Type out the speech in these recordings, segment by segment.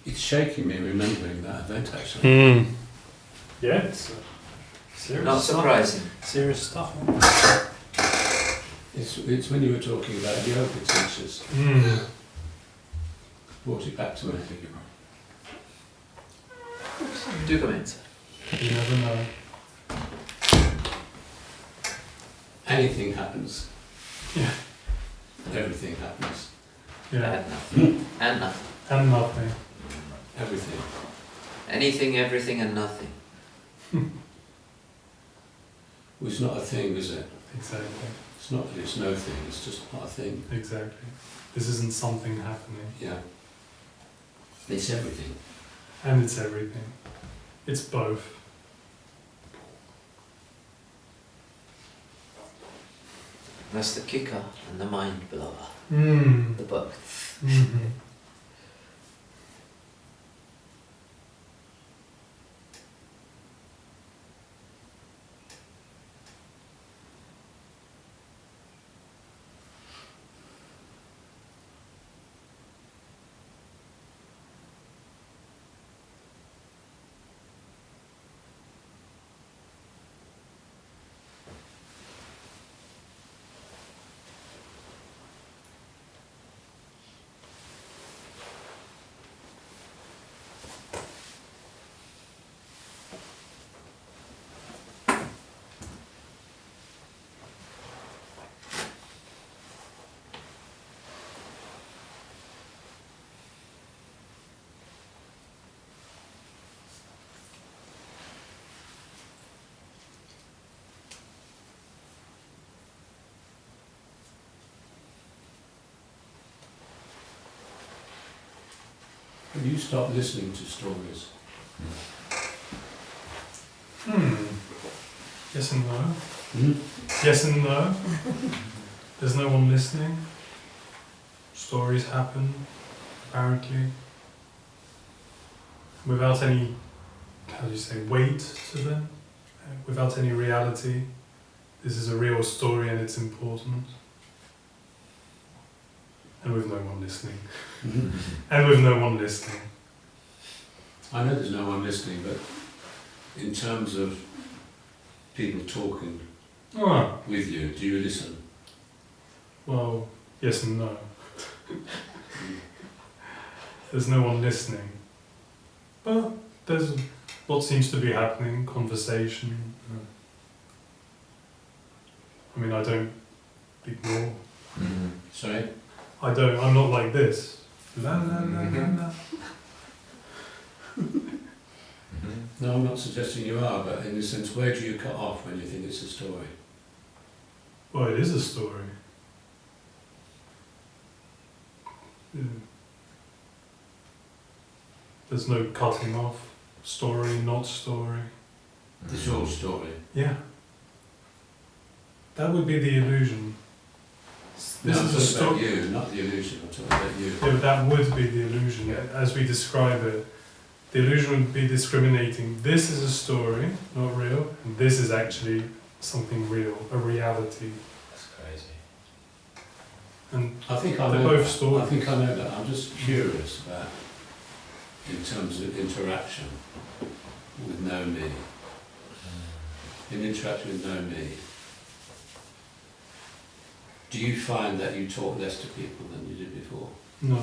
It's shaking me remembering that event actually. Mm. Yeah, it's serious. Not surprising. Serious stuff. It's when you were talking about yoga teachers. Brought it back to me. Do comment. You never know. Anything happens. Yeah. Everything happens. Yeah. And nothing. And nothing. And nothing. Everything. Anything, everything, and nothing. Well, it's not a thing, is it? Exactly. It's not that it's no thing, it's just not a thing. Exactly. This isn't something happening. Yeah. It's everything. And it's everything. It's both. That's the kicker and the mind blower. The both. Mm-hmm. Have you stopped listening to stories? Yes and no. Hmm? Yes and no. There's no one listening. Stories happen, apparently. Without any, how do you say, weight to them. Without any reality. This is a real story and it's important. And with no one listening. And with no one listening. I know there's no one listening, but in terms of people talking with you, do you listen? Well, yes and no. There's no one listening. But there's what seems to be happening, conversation. I mean, I don't ignore. Sorry? I'm not like this. La la la la la. No, I'm not suggesting you are, but in a sense, where do you cut off when you think it's a story? Well, it is a story. Yeah. There's no cutting off. Story, not story. It's your story. Yeah. That would be the illusion. No, I'm This is a talking about story. you, not the illusion, I'm talking about you. Yeah, but that would be the illusion, as we describe it. The illusion would be discriminating. This is a story, not real, and this is actually something real, a reality. That's crazy. And I think I they're know both that. stories. I think I know that. I'm just curious about, in terms of interaction with no me. In interaction with no me, do you find that you talk less to people than you did before? No.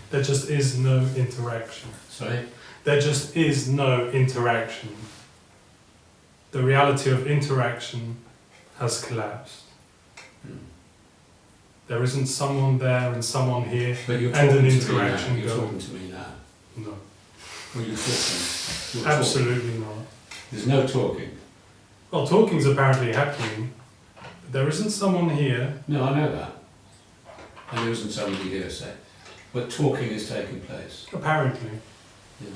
There just is no interaction. Sorry? There just is no interaction. The reality of interaction has collapsed. There isn't someone there and someone here But you're and talking an to interaction me now. You're going. talking to me now. No. Well, you're talking. You're Absolutely not. talking. There's no talking. Well, talking's apparently happening, but there isn't someone here. No, I know that. And there isn't somebody here, say. But talking is taking place. Apparently. Yeah.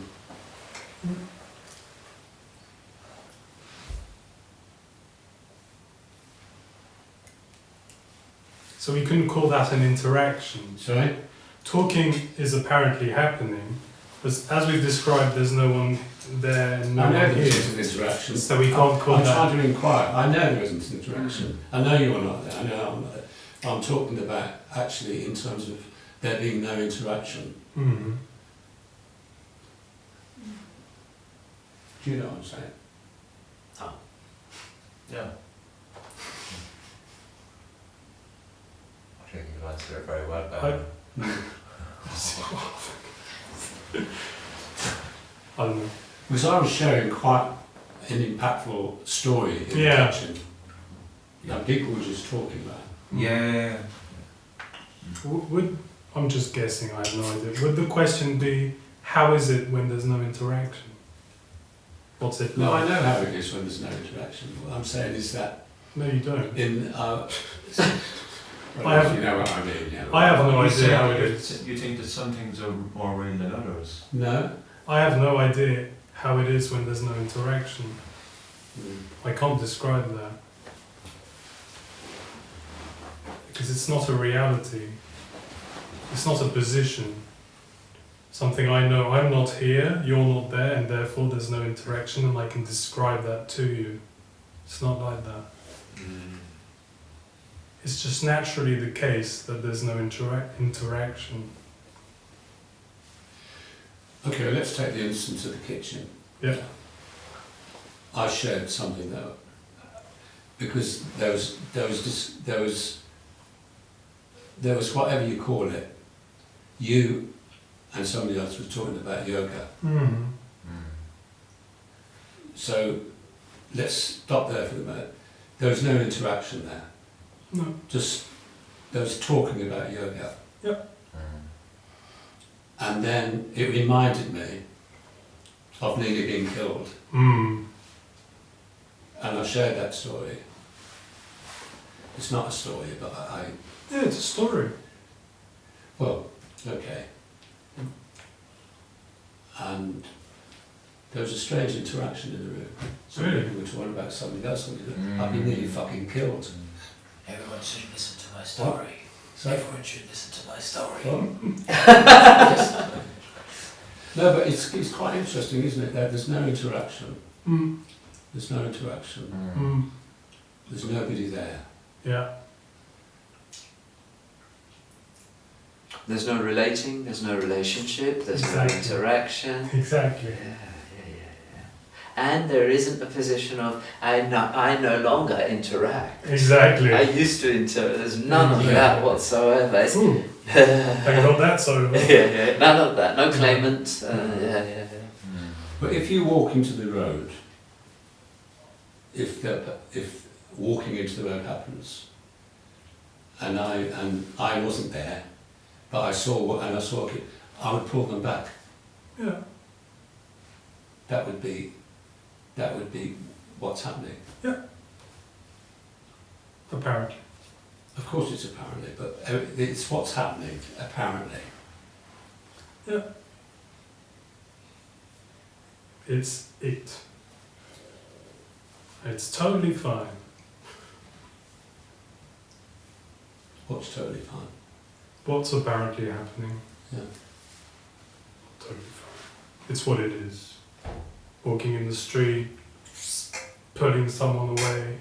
So we couldn't call that an interaction. Sorry? Talking is apparently happening, but as we've described, there's no one there, no I know one there here. isn't interaction. So we can't call I'm that. trying to inquire. I know there isn't interaction. I know you're not there. I know I'm not there. I'm talking about actually in terms of there being no interaction. Mhm. Do you know what I'm saying? Yeah. I think you've answered it very well, Ben. I don't know. Because I was sharing quite an impactful story in the Yeah. kitchen. And people were just talking about it. Yeah. Would I'm just guessing, I have no idea. Would the question be, how is it when there's no interaction? What's it No, I like? know how it is when there's no interaction. What I'm saying is that No, you don't. in well, I have- you know what I mean. Yeah. I have no You idea say how it is. You think that some things are more real than others? No. I have no idea how it is when there's no interaction. I can't describe that. Because it's not a reality. It's not a position. Something I know, I'm not here, you're not there, and therefore there's no interaction, and I can describe that to you. It's not like that. It's just naturally the case that there's no interaction. Okay, let's take the instance of the kitchen. Yeah. I shared something that because there was whatever you call it. You and somebody else was talking about yoga. Mm. So let's stop there for a minute. There was no interaction there. No. Just there was talking about yoga. Yep. And then it reminded me of nearly being killed. Mm. And I shared that story. It's not a story, but Yeah, it's a story. well, okay. And there was a strange interaction in the room. So Really? people were talking about something else. I've been nearly fucking killed. Everyone should listen to my story. So, Everyone should listen to my story. no, but it's quite interesting, isn't it? That there's no interaction. Mm. There's no interaction. Mm. There's nobody there. Yeah. There's no relating, there's no relationship, there's Exactly. no interaction. Exactly. Yeah. And there isn't a position of I no longer interact. Exactly. I used to interact. There's none of Yeah. that whatsoever. It's, Ooh, thank God that's over. yeah, none of that. No claimant. Yeah. But if you walk into the road, if walking into the road happens, and I wasn't there, but I saw a kid, I would pull them back. Yeah. That would be what's happening. Apparently. Of course it's apparently, but it's what's happening, apparently. Yeah. It's it. It's totally fine. What's totally fine. What's apparently happening? Yeah. Totally fine. It's what it is. Walking in the street, pulling someone away,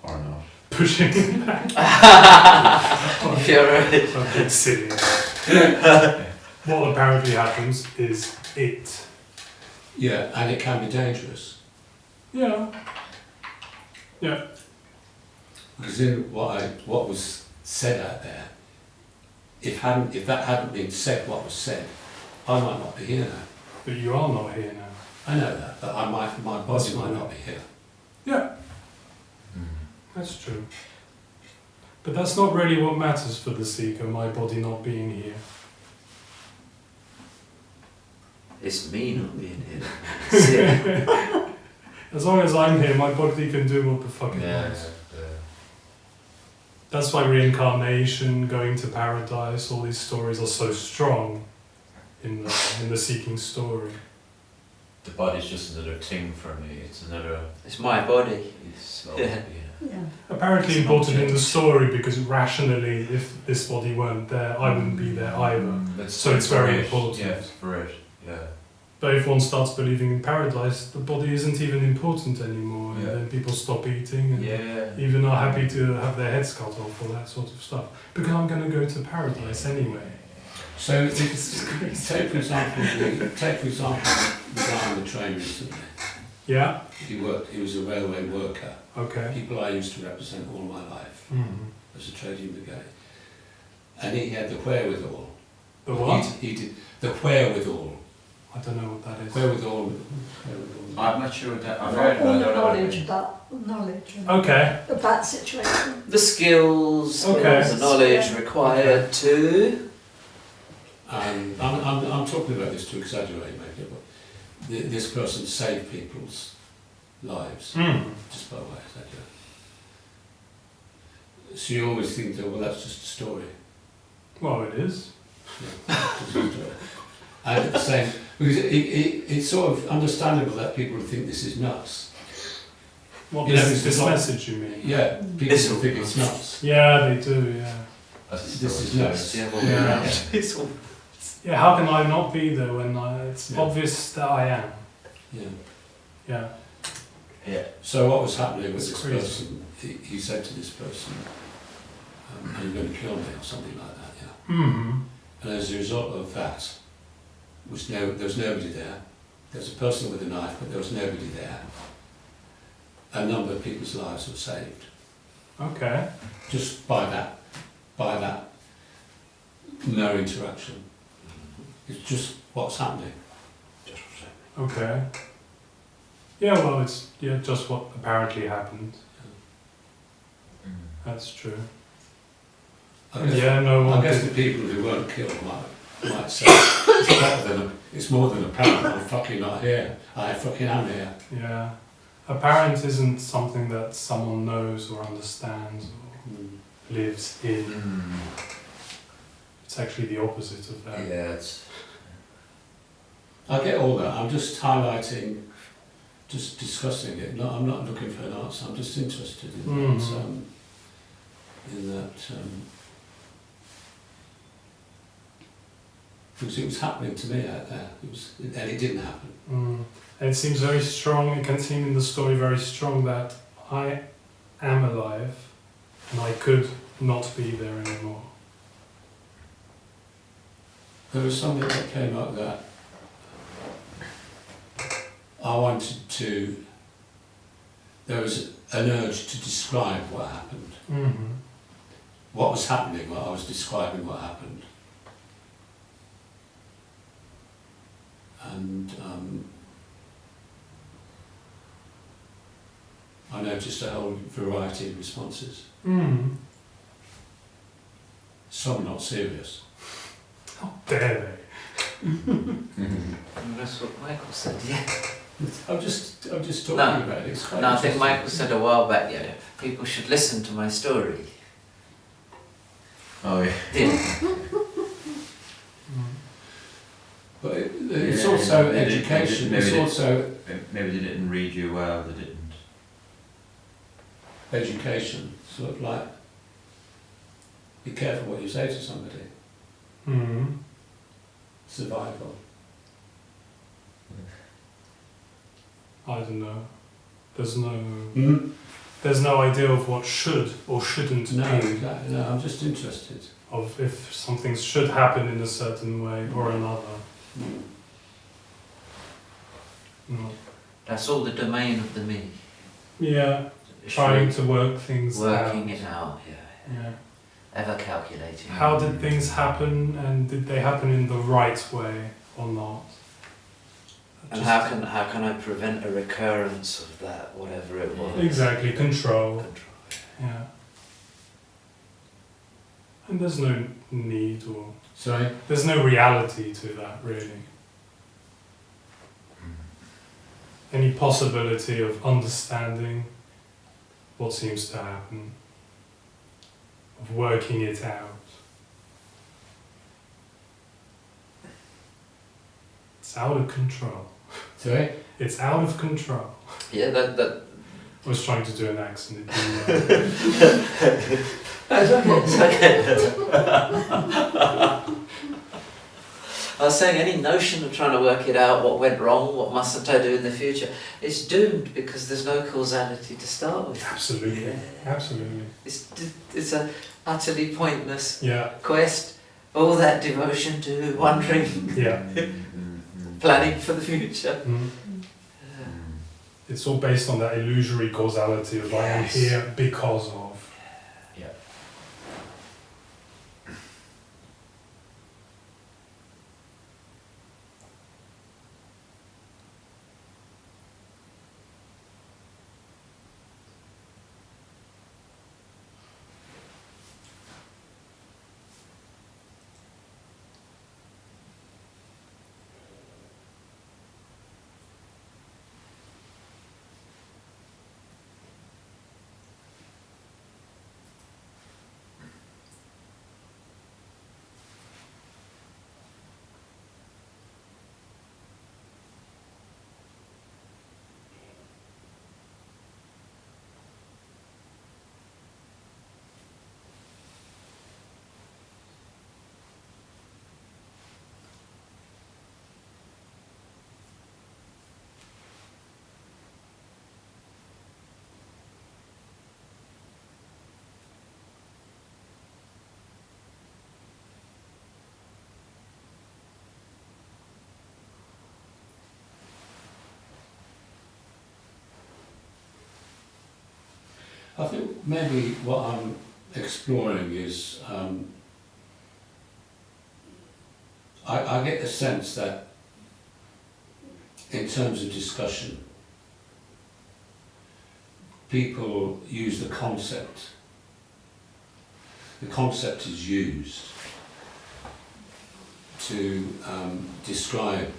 Or not. pushing him back. You're right. Something silly. What apparently happens is it. Yeah, and it can be dangerous. Yeah. Yeah. Because in what was said out there, if that hadn't been said, what was said, I might not be here now. But you are not here now. I know that, but my body might not be here. Yeah. That's true. But that's not really what matters for the seeker, my body not being here. It's me not being here. As long as I'm here, my body can do what the fuck it wants. That's why reincarnation, going to paradise, all these stories are so strong in the seeking story. The body's just another thing for me. It's another. It's my body. It's Yeah. Apparently It's important not in the story because rationally, if this body weren't there, I wouldn't be there either. So it's very important. Yeah, it's for it. Yeah. But if one starts believing in paradise, the body isn't even important anymore, and Yeah. then people stop eating and Yeah. even are happy to have their heads cut off or that sort of stuff. Because I'm going to go to paradise anyway. So, take for example the guy on the train recently. Yeah. He was a railway worker. Okay. People I used to represent all my life Mm-hmm. as a trading brigade. And he had the wherewithal. The what? He did the wherewithal. I don't know what that is. Wherewithal. I'm not sure what that. I've heard it, but I All the don't know what it knowledge means. about knowledge Okay. about that situation. The skills, Okay. the knowledge Yeah. required to. And I'm talking about this to exaggerate maybe, but this person saved people's lives Mm. just by way of exaggeration. So you always think that, well, that's just a story. Well, it is. Yeah, just a story. And at the same, because it's sort of understandable that people think this is nuts. What Yeah, this it's not- message you mean? Yeah, people think it's nuts. Yeah, they do. Yeah. That's a This is story. nuts. Yeah, well, Yeah. it's all- Yeah. How can I not be there when it's Yeah. obvious that I am? Yeah. Yeah. Yeah. So what was happening with It's this crazy. person, he said to this person, are you going to kill me or something like that, yeah. Mm-hmm. And as a result of that, there was nobody there. There was a person with a knife, but there was nobody there. A number of people's lives were saved. Okay. Just by that no interaction. It's just what's happening. Okay. Yeah. Well, it's just what apparently happened. Mm. That's true. I guess, Yeah. No I one. guess Did. the people who weren't killed might say it's more than apparent. I'm fucking not here. I fucking am here. Yeah. Apparent isn't something that someone knows or understands or lives in. Mm. It's actually the opposite of that. Yeah, it's. I get all that. I'm just highlighting, just discussing it. I'm not looking for an answer. I'm just interested in Mhm. that. Because it was happening to me out there. And it didn't happen. Mm. And it seems very strong, it can seem in the story very strong that I am alive and I could not be there anymore. There was something that came up that I wanted to. There was an urge to describe what happened. Mm-hmm. What was happening while I was describing what happened. And I noticed a whole variety of responses. Mm-hmm. Some not serious. How dare And that's what Michael said, yeah. I'm just talking No. about it. It's quite No, I think interesting. Michael said a while back, yeah, people should listen to my story. Oh yeah. Yeah. they? But it's Yeah, also maybe they- education. maybe It's they- also Maybe they didn't read you well. They didn't. education. Sort of like, be careful what you say to somebody. Mm-hmm. Survival. I don't know. There's no Mm. there's no idea of what should or shouldn't No, be. exactly. No, I'm just interested. Of if something should happen in a certain way or another. Mm. Mm. That's all the domain of the me. Yeah, trying to work things Working out. it out, yeah. Yeah. Ever calculating. How did things happen, and did they happen in the right way or not? And Just- how can I prevent a recurrence of that, whatever it was? Exactly, control. Control. Yeah. And there's no need or Sorry? there's no reality to that really. Any possibility of understanding what seems to happen, of working it out. It's out of control. Sorry? It's out of control. Yeah, that I was trying to do an accent. It didn't work. It's okay. I was saying any notion of trying to work it out, what went wrong, what mustn't I do in the future, it's doomed because there's no causality to start with. Absolutely, Yeah. absolutely. It's a utterly pointless Yeah, quest all that devotion to wondering, Yeah. planning for the future. Mm. It's all based on that illusory causality of I am Yes. here because of. I think maybe what I'm exploring is I get the sense that in terms of discussion, people use the concept. The concept is used to describe,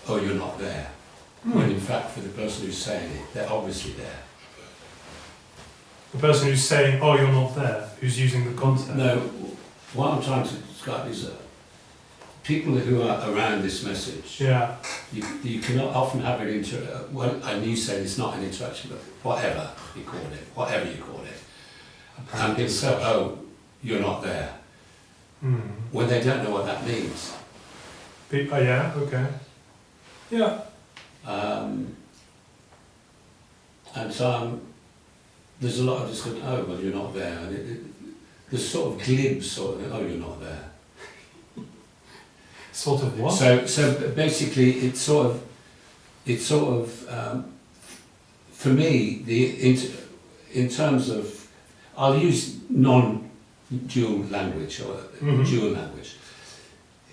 oh, you're not there. When in fact, for the person who's saying it, they're obviously there. The person who's saying, oh, you're not there, who's using the concept. No, what I'm trying to describe is people who are around this message, Yeah. you can often have an well, and you say it's not an interaction, but whatever you call it, and people say, oh, you're not there, when they don't know what that means. Oh, yeah, okay. Yeah. And so there's a lot of discussion, oh, well, you're not there, and there's sort of glib sort of, oh, you're not there. Sort of what? So basically, it's sort of for me, in terms of, I'll use non-dual language or dual language.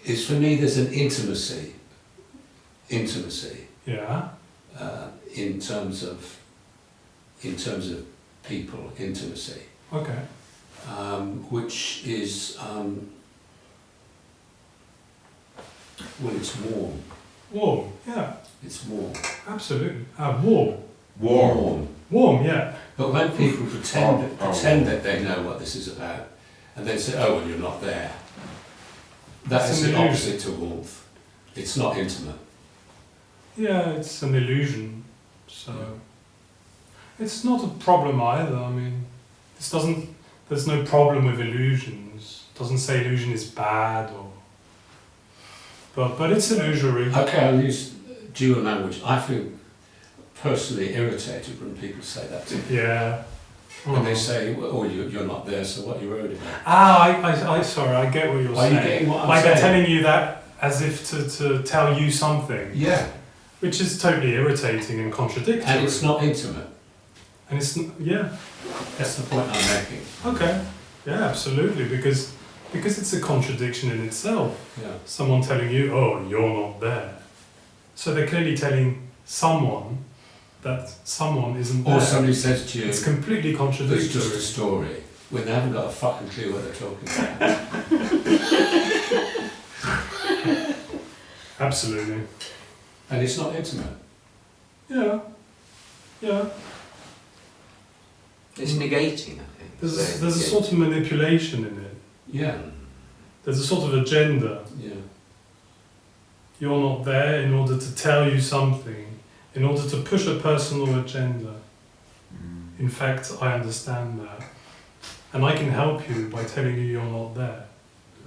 Is for me, there's an intimacy. Yeah. In terms of people, intimacy. Okay. Which is well, it's warm. Warm, yeah. It's warm. Absolutely. Warm. Warm. Warm, yeah. But when people pretend that they know what this is about, and then say, "Oh, well, you're not there," that It's is an the illusion. opposite to warmth. It's not intimate. Yeah, it's an illusion. So it's not a problem either. I mean, there's no problem with illusions. It doesn't say illusion is bad or but it's illusory. Okay, I'll use dual language. I feel personally irritated when people say that to me. Yeah. When they say, "Oh, you're not there, so what are you worried about?" I sorry, I get what you're Are saying. you getting what I'm like saying? they're telling you that as if to tell you something, Yeah, which is totally irritating and contradictory. and it's not intimate. And it's yeah. That's the point I'm making. Okay. Yeah, absolutely. Because it's a contradiction in itself. Yeah. Someone telling you, oh, you're not there. So they're clearly telling someone that someone isn't there. Or somebody says to you, It's completely "It's contradictory. just a story," when they haven't got a fucking clue what they're talking about. Absolutely. And it's not intimate. Yeah. Yeah. It's negating, I think. There's a sort of manipulation in it. Yeah, There's a sort of agenda. yeah. You're not there in order to tell you something, in order to push a personal agenda. In fact, I understand that. And I can help you by telling you you're not there.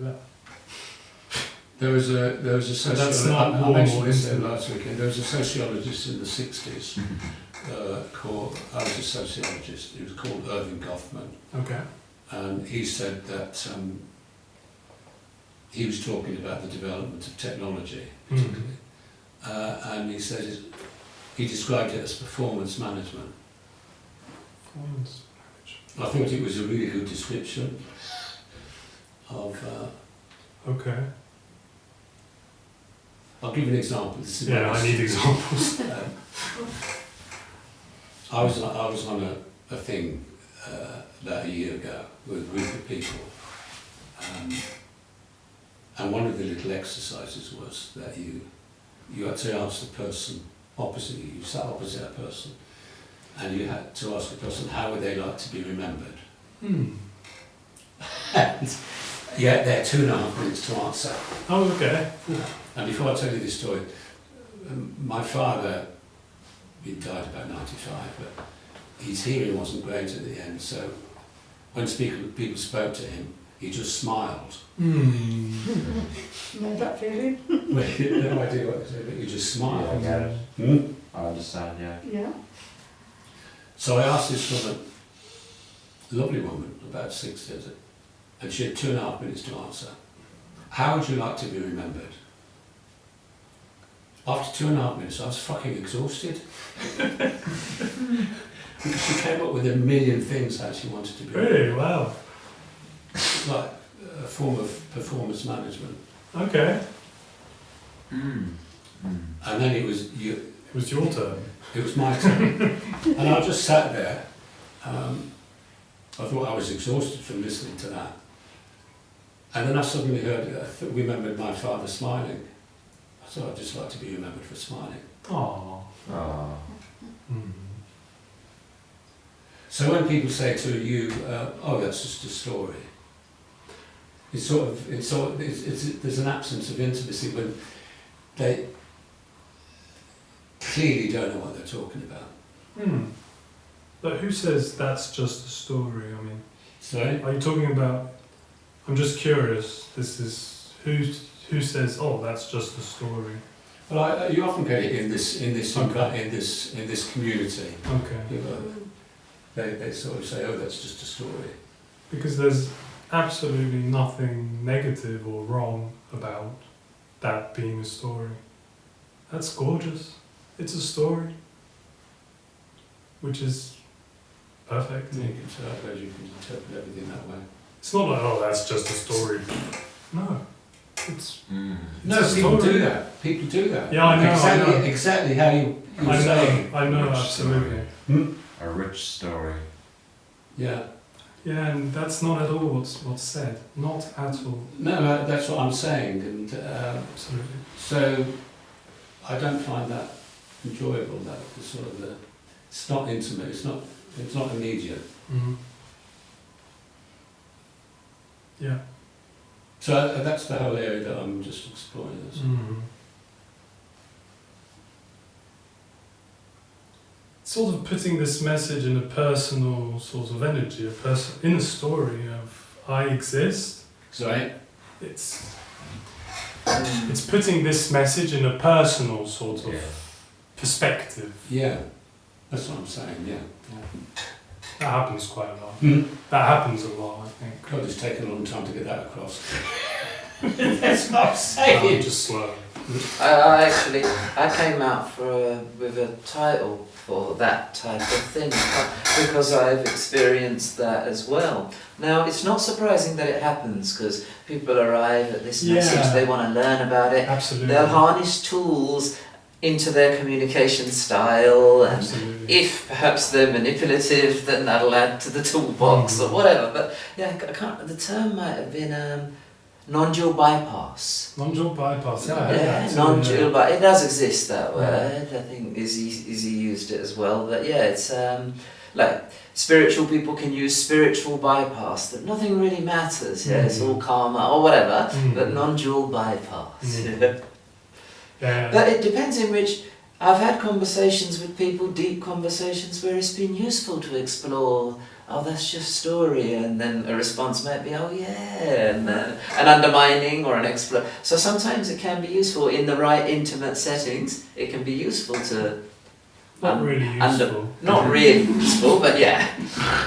Yeah. There was a that's sociologist, not I warm mentioned or this intimate. last weekend, there was a sociologist in the 60s called, I was a sociologist, he was called Irving Goffman, Okay. and he said that he was talking about the development of technology, and he says he described it as performance management. Performance I thought it was a really good description of. Okay. I'll give you an example. This is Yeah, I need examples. I was on a thing about a year ago with a group of people, and one of the little exercises was that you had to ask the person opposite you. You sat opposite a person, and you had to ask the person how would they like to be remembered. And yeah, they had 2.5 minutes to answer. Oh, okay. And before I tell you this story, my father, he died about 95, but his hearing wasn't great at the end, so when people spoke to him, he just smiled. Know that feeling? Well, he had no idea what to do, but he just smiled. Yeah, I get it. Hmm? I understand, yeah. Yeah. So I asked this from a lovely woman, about 60, and she had 2.5 minutes to answer. How would you like to be remembered? After 2.5 minutes, I was fucking exhausted. Because she came up with a million things how she wanted to be remembered. Really? Wow. Like a form of performance management. Okay. And then it was It was your turn. it was my turn. And I just sat there. I thought I was exhausted from listening to that. And then I suddenly remembered my father smiling. I thought I'd just like to be remembered for smiling. Aww. Oh. So when people say to you, "Oh, that's just a story," it's there's an absence of intimacy when they clearly don't know what they're talking about. But who says that's just a story? I mean, Sorry? are you talking about? I'm just curious. This is who says, "Oh, that's just a story." Well, you often get it in this community. Okay. You know, they sort of say, "Oh, that's just a story." Because there's absolutely nothing negative or wrong about that being a story. That's gorgeous. It's a story, which is perfect. You can say, I suppose you can interpret everything that way. It's not like, oh, that's just a story. No, it's No, It's a people story. do that. People do that. Yeah, I know, Exactly, I know. exactly how you say. I know, Rich absolutely. A rich story. Yeah. Yeah, and that's not at all what's said. Not at all. No, that's what I'm saying, and Absolutely. so I don't find that enjoyable. That the sort of it's not intimate. It's not immediate. Yeah. So that's the whole area that I'm just exploring. Sort of putting this message in a personal sort of energy, in a story of I exist. Sorry. It's putting this message in a personal sort of perspective. Yeah, that's what I'm saying. Yeah. That happens quite a lot. Mm. That happens a lot, I think. God, it's taken a long time to get that across. That's what I'm saying. I'm just slow. I came out with a title for that type of thing because I've experienced that as well. Now, it's not surprising that it happens because people arrive at this message, they want to learn about it. Absolutely. They'll harness tools into their communication style, and Absolutely. if perhaps they're manipulative, then that'll add to the toolbox or whatever. But yeah, the term might have been non-dual bypass. Non-dual bypass. Yeah, non-dual bypass. It does exist, that word. I think Izzy used it as well. But yeah, it's like spiritual people can use spiritual bypass. That nothing really matters. Yeah, it's all karma or whatever. But non-dual bypass. Yeah. But it depends in which. I've had conversations with people, deep conversations, where it's been useful to explore. Oh, that's just story, and then a response might be, oh yeah, and an undermining or an explore. So sometimes it can be useful in the right intimate settings. It can be useful to. Not really useful. Not really useful, but yeah,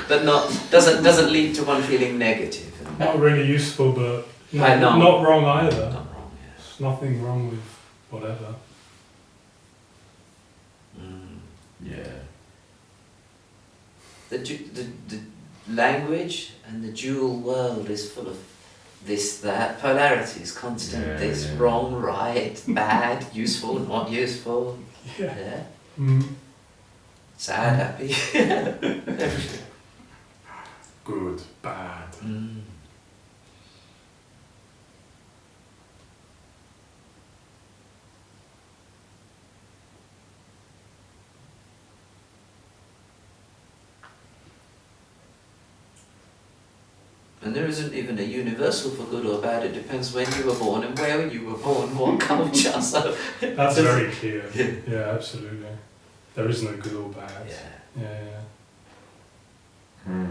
but not doesn't lead to one feeling negative. Not really useful, but I know. Not wrong either. Not wrong, yeah. There's nothing wrong with whatever. Yeah. The language and the dual world is full of this, that, polarities, constant, Yeah, this, yeah. wrong, right, bad, useful, not useful, Yeah. yeah, Mm. sad, happy, everything. Good, bad. Mm. And there isn't even a universal for good or bad. It depends when you were born and where you were born, what culture. So That's very clear. Yeah, absolutely. There is no good or bad. yeah. Yeah, yeah.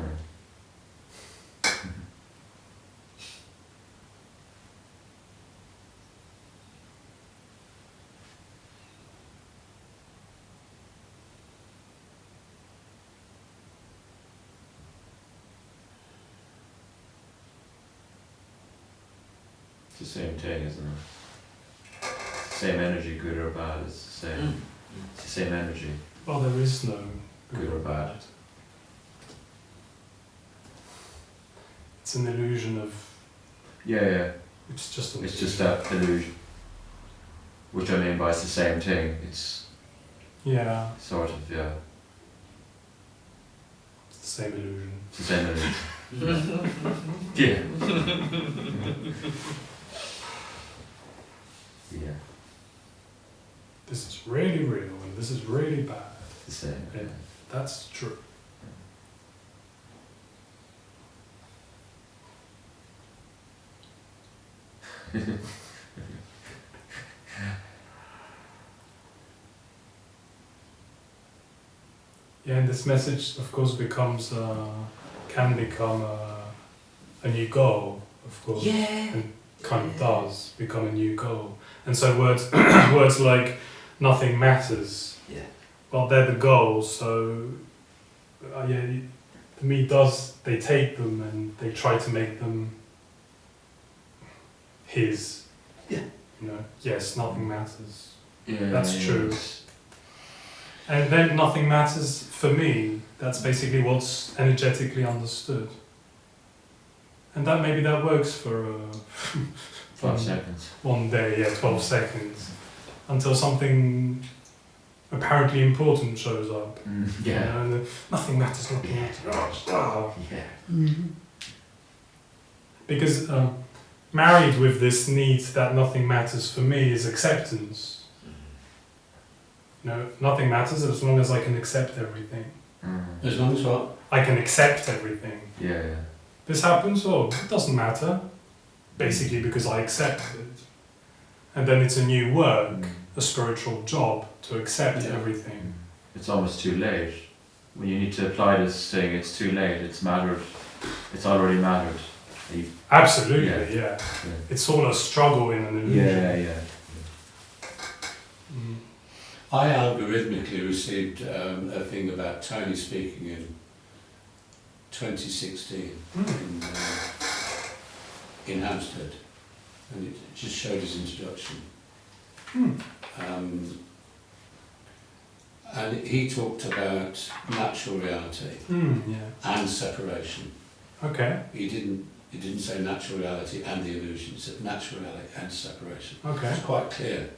It's the same thing, isn't it? It's the same energy, good or bad. It's the same. Mm. It's the same energy. Well, there is no Good or bad. It's an illusion of. Yeah. It's just an It's just that illusion. Which I mean by it's the same thing. It's Yeah, sort of, yeah. it's the same illusion. It's the same illusion. Yeah. Yeah. This is really real and this is really bad. The same. Yeah. That's true. Yeah, and this message, of course, becomes can become a new goal, of course. Yeah. And kind of does become a new goal. And so words words like nothing matters. Yeah. Well, they're the goals. So yeah, to me, they take them and they try to make them his. Yeah. You know. Yes, nothing matters. Yeah. That's yeah, true. it's- And then nothing matters for me. That's basically what's energetically understood. And that maybe that works for 5 seconds. one day, yeah, 12 seconds, until something apparently important shows up. You Yeah. know, and nothing matters, nothing matters. Oh. Yeah. Because married with this need that nothing matters for me is acceptance. You know, nothing matters as long as I can accept everything. As long as what? I can accept everything. Yeah. This happens, oh, it doesn't matter. Basically because I accept it. And then it's a new work, a spiritual job to accept Yeah. everything. It's almost too late. When you need to apply this thing, it's too late. It's mattered. It's already mattered. Absolutely, Yeah. yeah. It's all a struggle in an illusion. Yeah. Mm. I algorithmically received a thing about Tony speaking in 2016 in Hampstead, and it just showed his introduction. And he talked about natural reality Yeah. and separation. Okay, He didn't say natural reality and the illusion. He said natural reality and separation. okay. It's quite clear.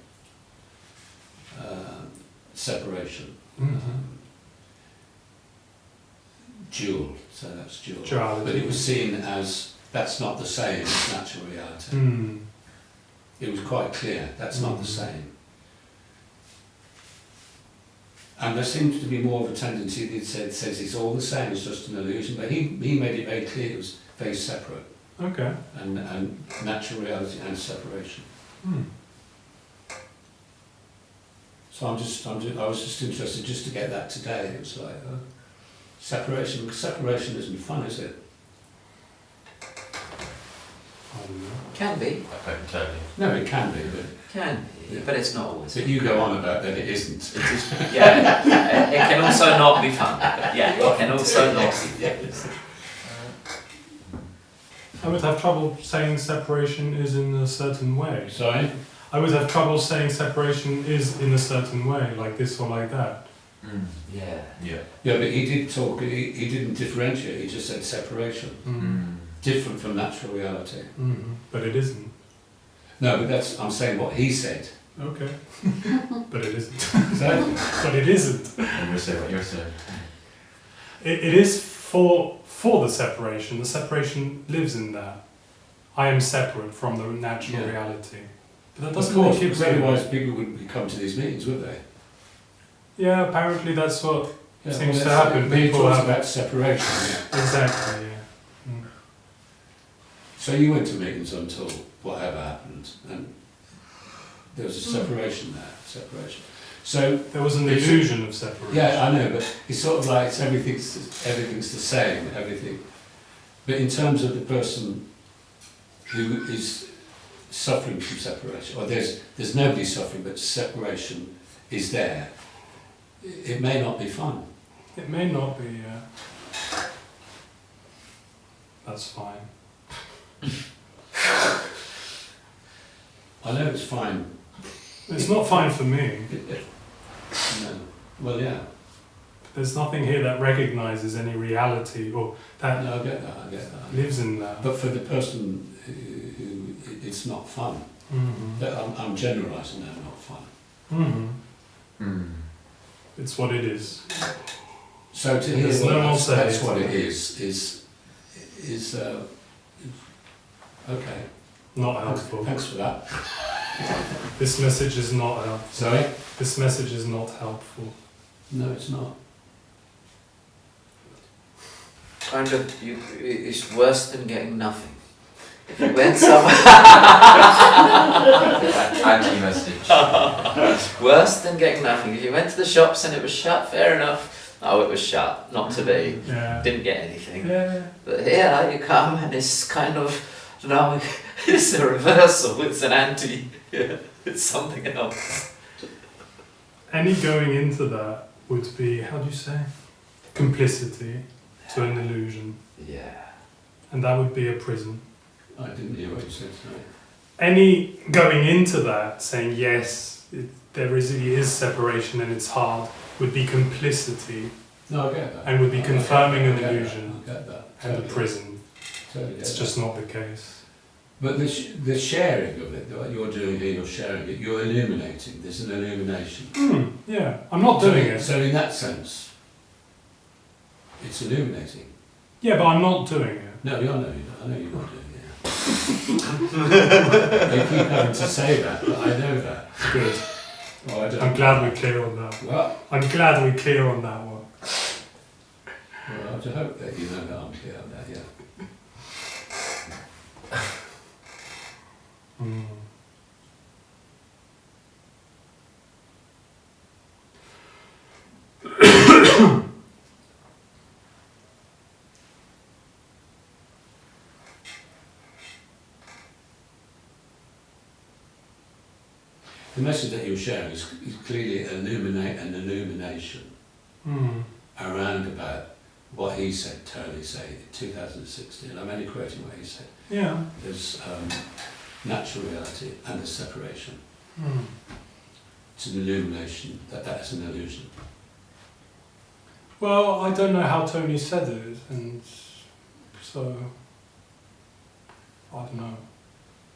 Separation. Dual, so that's dual. Duality. But it was seen as that's not the same as natural reality. It was quite clear that's not the same. And there seems to be more of a tendency that says it's all the same, it's just an illusion, but he made it very clear it was very separate, Okay. and natural reality and separation. So I was just interested just to get that today. It was like separation isn't fun, is it? I don't know. Can be. I can tell you. No, it can be, but Can be. But it's not always. but you go on about that it isn't. It is, yeah. It can also not be fun. Yeah, it can also not be. I would have trouble saying separation is in a certain way. Sorry? I would have trouble saying separation is in a certain way, like this or like that. Yeah. Yeah. Yeah, but he did talk, he didn't differentiate, he just said separation. Different from natural reality. But it isn't. No, but I'm saying what he said. Okay. But it isn't. Exactly. But it isn't. And you're saying what you're saying. It is for the separation. The separation lives in that. I am separate from the natural reality. But that Of doesn't course, make it because real. otherwise people wouldn't come to these meetings, would they? Yeah, apparently that's what Yeah, seems to that's- happen. but he People talks have about separation, yeah. exactly. Yeah. So you went to meetings until whatever happened, and there was a separation there, separation. So, There was an illusion of separation. yeah, I know, but it's sort of like everything's the same, everything. But in terms of the person who is suffering from separation, or there's nobody suffering, but separation is there, it may not be fun. It may not be. That's fine. I know it's fine. It's not fine for me. No. Well, yeah. There's nothing here that recognises any reality or that No, I get that. I get that. lives in that. But for the person who it's not fun. That I'm generalising now, not fun. It's what it is. So to hear There's no that's alternative. what it is okay. Not helpful. Thanks for that. This message is not helpful. Sorry? This message is not helpful. No, it's not. Kind of, it's worse than getting nothing. If you went somewhere... Anti-message. Worse than getting nothing. If you went to the shops and it was shut, fair enough. Oh, it was shut, not to be. Yeah. Didn't get anything. Yeah. But here you come and it's kind of, no, it's a reversal, it's an anti, it's something else. Any going into that would be, how do you say? Complicity to an illusion. Yeah. And that would be a prison. I didn't hear what you said, sorry. Any going into that, saying yes, there is separation and it's hard, would be complicity No, I get that. and would be confirming an I get that. illusion I get that. and a Totally. prison. Totally get It's that. just not the case. But the sharing of it, what you're doing here, you're sharing it, you're illuminating, there's an illumination. Yeah, I'm not doing it. So in that sense, it's illuminating. Yeah, but I'm not doing it. No, I know you're not doing it. You keep having to say that, but I know that. Good. Oh, I don't. I'm glad we're clear on that. Well, I'm glad we're clear on that one. I have to hope that you know that I'm clear on that, yeah. The message that you're sharing is clearly an illumination around about what he said, Tony said, in 2016. I'm only quoting what he said. Yeah. There's natural reality and there's separation. It's an illumination, that's an illusion. Well, I don't know how Tony said it, and so I don't know.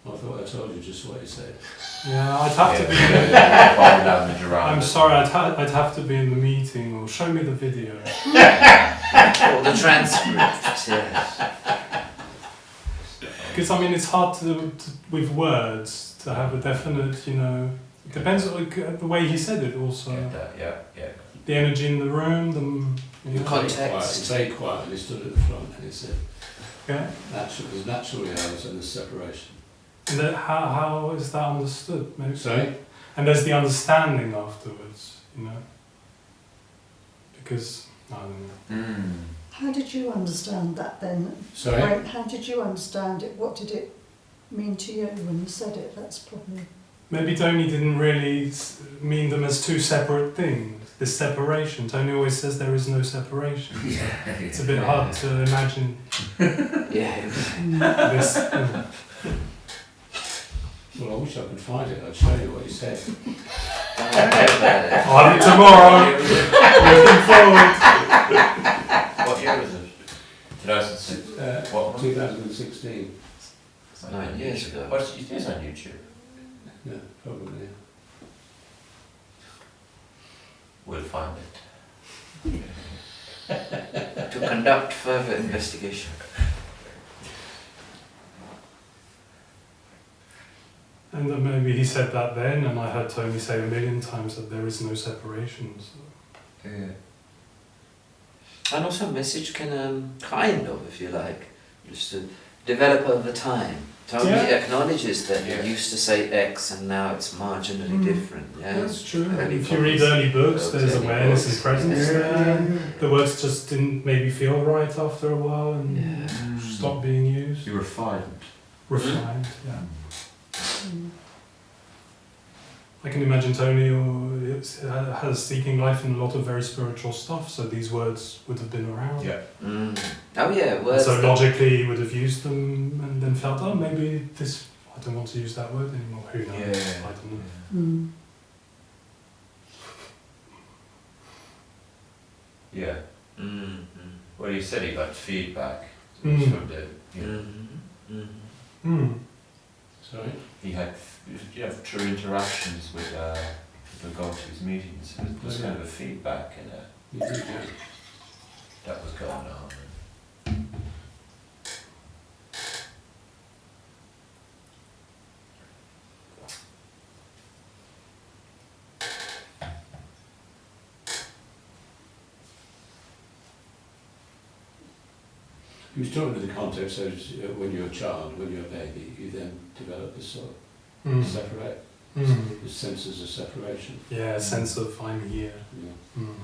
I thought I told you just what he said. Yeah, I'd have to be. Body language around I'm it. sorry, I'd have to be in the meeting or show me the video. Or the transcript, yeah. Because I mean, it's hard to with words to have a definite, you know. It depends on the way he said it also. Yeah. The energy in the room, you know. Context. It's very quiet, and he stood at the front and he said, Yeah. there's natural reality and there's separation. And then how is that understood? Maybe. Sorry? And there's the understanding afterwards, you know. Because I don't know. How did you understand that then? Sorry? How did you understand it? What did it mean to you when you said it? That's probably... Maybe Tony didn't really mean them as two separate things. this separation. Tony always says there is no separation. It's a bit hard to imagine Yeah. this. Well, I wish I could find it. I'd show you what you said. I'll have it tomorrow. Looking forward. What year was it? 2006. What? 2016. 9 years ago. What's it is on YouTube? Yeah, probably. We'll find it. To conduct further investigation. And then maybe he said that then, and I heard Tony say a million times that there is no separation. So. Yeah. And also, message can kind of, if you like, just to develop over time. Tony acknowledges that Yeah. he used to say X and now it's marginally different. Yeah, That's true. Early If you read books, early books, there's early awareness books. and presence there. The words just didn't maybe feel right after a while and Yeah. stopped being used. You refined. Refined, yeah. I can imagine Tony has seeking life in a lot of very spiritual stuff, so these words would have been around. Yeah. Oh yeah, And words so that- logically he would have used them and then felt, oh, maybe this, I don't want to use that word anymore. Who knows? Yeah. I don't know. Mm. Yeah. Well, he said he got feedback Mm. from the, you know, Hmm. Sorry? he had true interactions with people going to his meetings. There was kind of a feedback and You did, yeah. that was going on. He was talking in the context of when you're a child, when you're a baby, you then develop this sort of Mm. separate, Mm. the senses of separation. Yeah, a sense of I'm here. Yeah. Mm.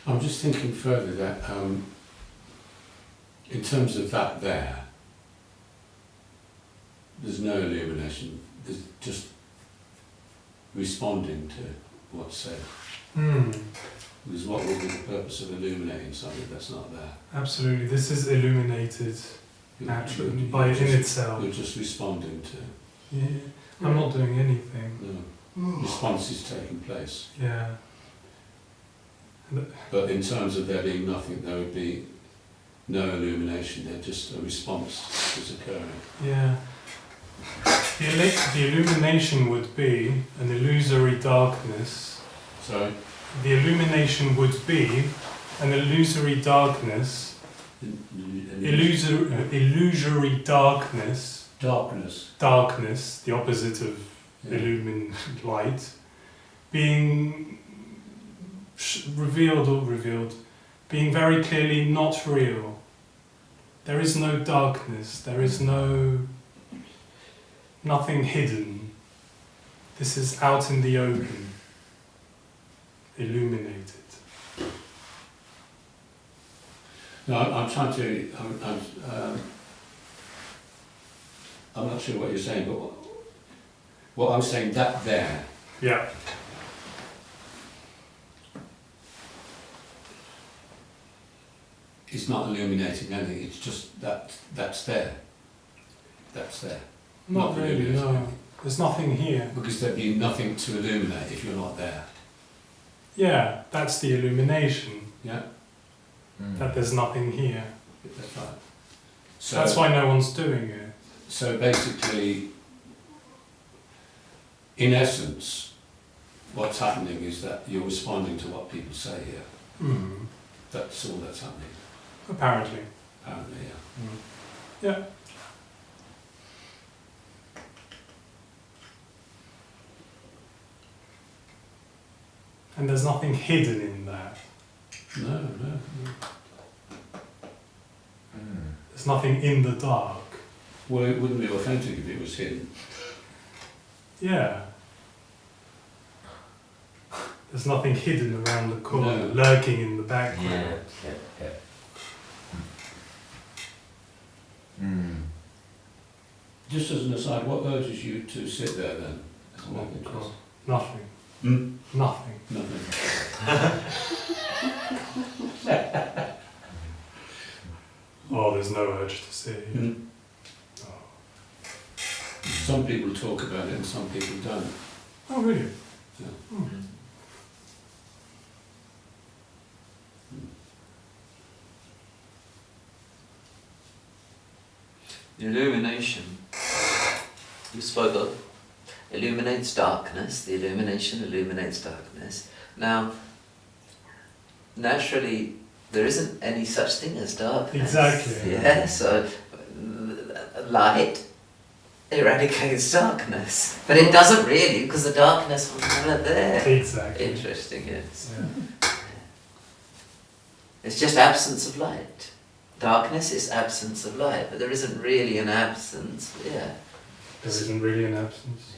I'm just thinking further that in terms of that there's no illumination, there's just responding to what's said. Because what would be the purpose of illuminating something that's not there? Absolutely, this is illuminated naturally in itself. You're just responding to. Yeah, I'm not doing anything. No, response is taking place. Yeah. But in terms of there being nothing, there would be no illumination. There just a response is occurring. Yeah. The illumination would be an illusory darkness. Sorry? The illumination would be an illusory darkness. Illusory darkness. Darkness. Darkness, the opposite of illumined light, being revealed, being very clearly not real. There is no darkness, there is nothing hidden. This is out in the open, illuminated. No, I'm trying to. I'm not sure what you're saying, but what I'm saying, that there. Yeah. It's not illuminating anything. It's just that's there. That's there. Not really, no. There's nothing here. Because there'd be nothing to illuminate if you're not there. Yeah, that's the illumination. Yeah. That there's nothing here. That's right. So that's why no one's doing it. So basically, in essence, what's happening is that you're responding to what people say here. That's all that's happening. Apparently. Apparently, yeah. Yeah. And there's nothing hidden in that. No. There's nothing in the dark. Well, it wouldn't be authentic if it was hidden. Yeah. There's nothing hidden around the corner, No. lurking in the background. Yeah. Just as an aside, what urges you to sit there then? Oh, God. Nothing. Nothing. Nothing. Oh, there's no urge to sit here. Oh. Some people talk about it and some people don't. Oh, really? Yeah. The illumination you spoke of illuminates darkness. The illumination illuminates darkness. Now, naturally, there isn't any such thing as darkness. Exactly. Yeah, so light eradicates darkness. But it doesn't really, because the darkness was never there. Exactly. Interesting, yes. Yeah. It's just absence of light. Darkness is absence of light, but there isn't really an absence. Yeah. There isn't really an absence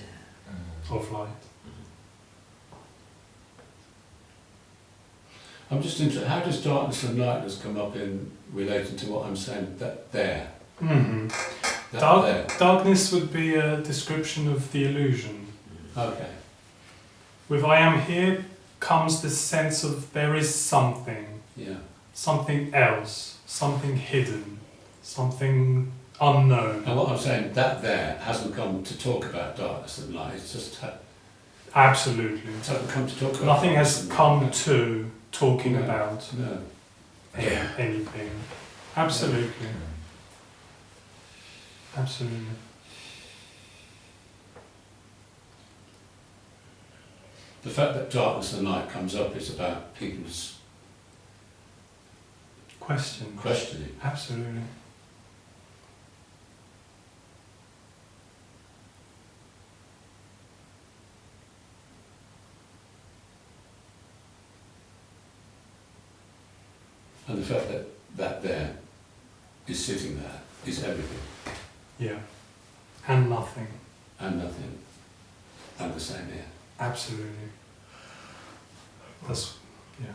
of light. I'm just interested, how does darkness and lightness come up in relation to what I'm saying, that there? Mm-hmm. That there. Darkness would be a description of the illusion. Okay. With I am here comes this sense of there is something, Yeah. something else, something hidden, something unknown. And what I'm saying, that there hasn't come to talk about darkness and light, it's just Absolutely. it hasn't come to talk about Nothing darkness has and come light. to talking No. about No. anything. Absolutely. Absolutely. The fact that darkness and light comes up is about people's Question. questioning. Absolutely. And the fact that that there is sitting there is everything Yeah. And nothing. and nothing and the same here. Absolutely. That's, yeah.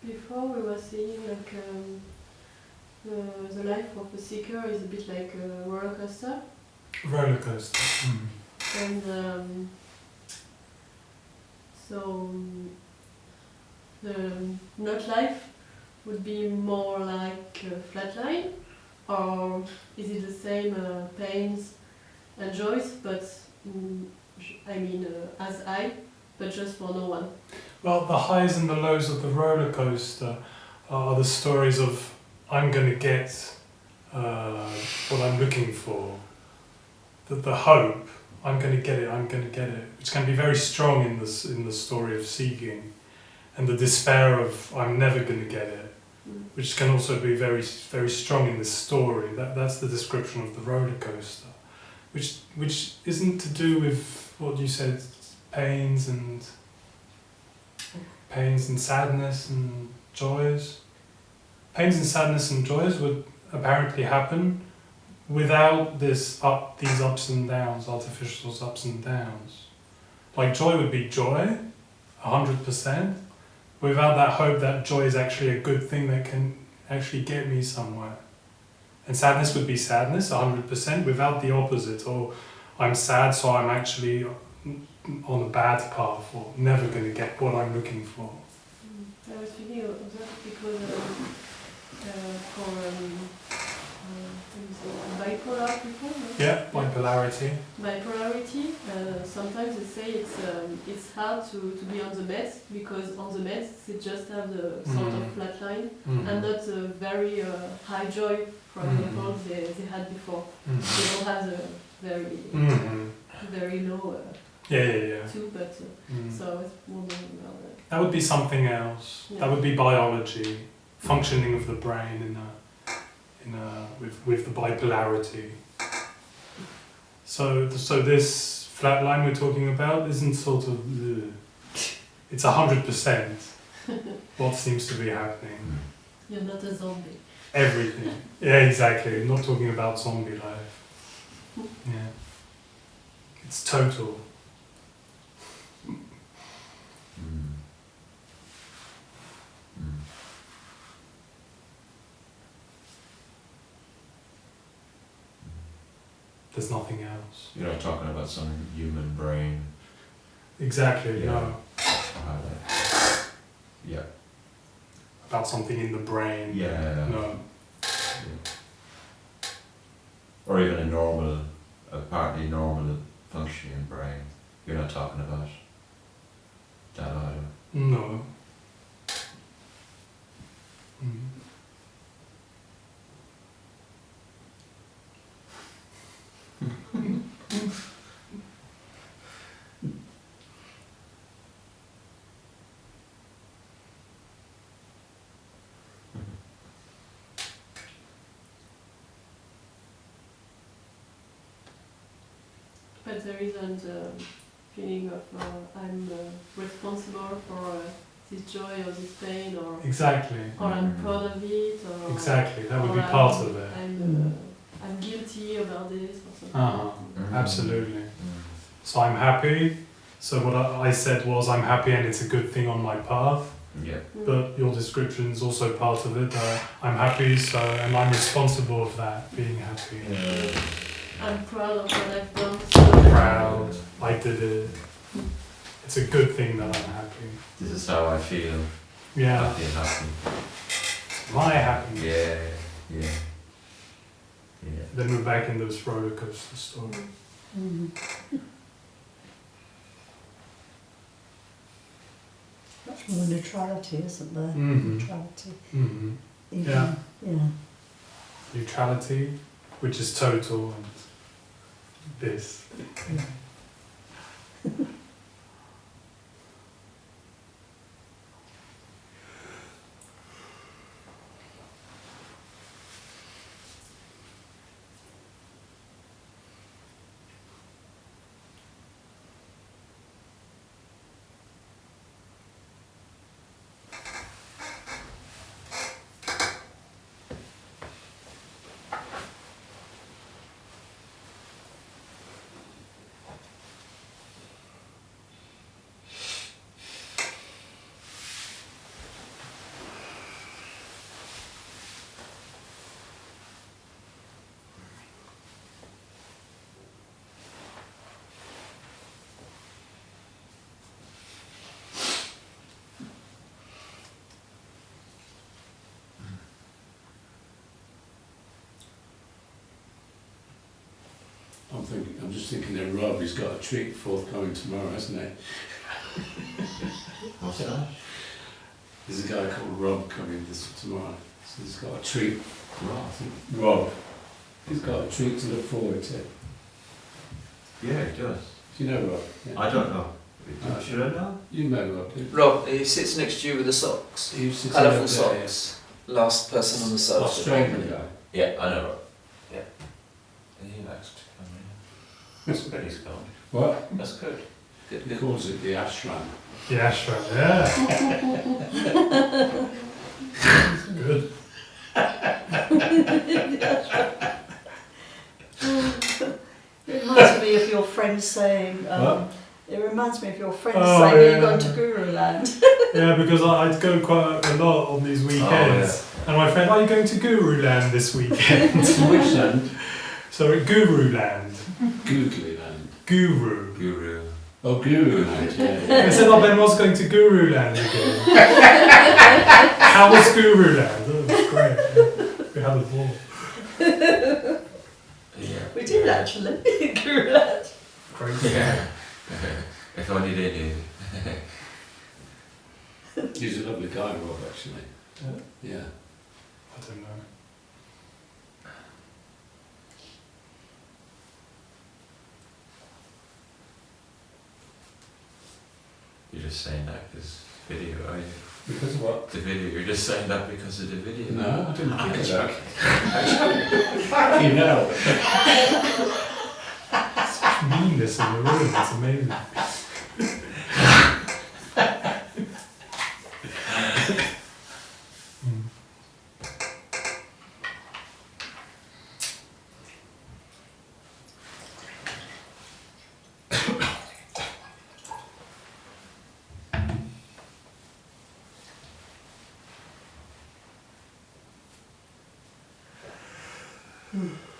before we were saying like the life of a seeker is a bit like a roller coaster. Roller coaster. And so the not life would be more like a flat line, or is it the same pains and joys, but as I, but just for no one? Well, the highs and the lows of the roller coaster are the stories of I'm going to get what I'm looking for. The hope, I'm going to get it, which can be very strong in the story of seeking, and the despair of I'm never going to get it, which can also be very, very strong in this story. That's the description of the roller coaster, which isn't to do with what you said, pains and sadness and joys. Pains and sadness and joys would apparently happen without these ups and downs, artificial ups and downs. Like joy would be joy, 100%, without that hope that joy is actually a good thing that can actually get me somewhere. And sadness would be sadness, 100%, without the opposite, or I'm sad so I'm actually on a bad path or never going to get what I'm looking for. I was thinking of that because for bipolar people. Yeah, bipolarity. Bipolarity. Sometimes they say it's hard to be on the meds because on the meds they just have the sort of flat line and not a very high joy, for example, they had before. They don't have the very low too, but so I was wondering about that. That would be something else. Yeah. That would be biology, functioning of the brain with the bipolarity. So this flat line we're talking about isn't sort of it's 100% what seems to be happening. You're not a zombie. Everything. Yeah, exactly. I'm not talking about zombie life. Yeah. It's total. There's nothing else. You're not talking about some human brain. Exactly, Yeah. no. Yeah. About something in the brain. Yeah. No. Yeah. Or even a partly normal functioning brain. You're not talking about that either. No. But there isn't a feeling of I'm responsible for this joy or this pain, or Exactly. or I'm proud of it, or Exactly. That would or be part of it. I'm guilty about this or something. Absolutely. So I'm happy. So what I said was I'm happy and it's a good thing on my path. Yeah. But your description is also part of it. I'm happy, so and I'm responsible of that, being happy. I'm proud of what I've done. Proud, I did it. It's a good thing that I'm happy. This is how I feel. Yeah, Happy and happy. my happiness. Yeah. Then we're back in this roller coaster story. Much more neutrality, isn't there? Mhm. Neutrality. Mhm. Even, Yeah. Yeah. Neutrality, which is total, and this. I'm just thinking that Rob, he's got a treat forthcoming tomorrow, hasn't he? What's that? There's a guy called Rob coming tomorrow. So he's got a treat. Right. Rob. He's got a treat to look forward to. Yeah, it does. Do you know Rob? Yeah. I don't know. Should I know? You know Rob, do you? Rob, he sits next to you with the socks. He was sitting Colourful over there, socks. Last person on the yeah. sofa. Australian guy. Yeah, I know Rob. He likes to come in. That's good he's gone. What? That's good. Good, He good. calls it the ashram. The ashram, yeah. Good. It reminds me of your friend saying, What? it reminds me of your friend Oh, saying yeah. you're going to Guru Land. Yeah, because I'd go quite a lot on these weekends. And my friend, are you going to Guru Land this weekend? Which land? Sorry, Guru Land. Googly land. Guru. Guru. Oh, Guru land, yeah. I said, oh, Benoit's going to Guru Land again. How was Guru Land? Oh, it was great. We had a ball. Yeah. We did actually, Guru Land. Great. Yeah. If only they knew. He's a lovely guy, Rob, actually. Yeah. I don't know. You're just saying that because video, are you? Because of what? The video. You're just saying that because of the video. No, I didn't think of that. that. You know. Such meanness in the room, it's amazing. Mm.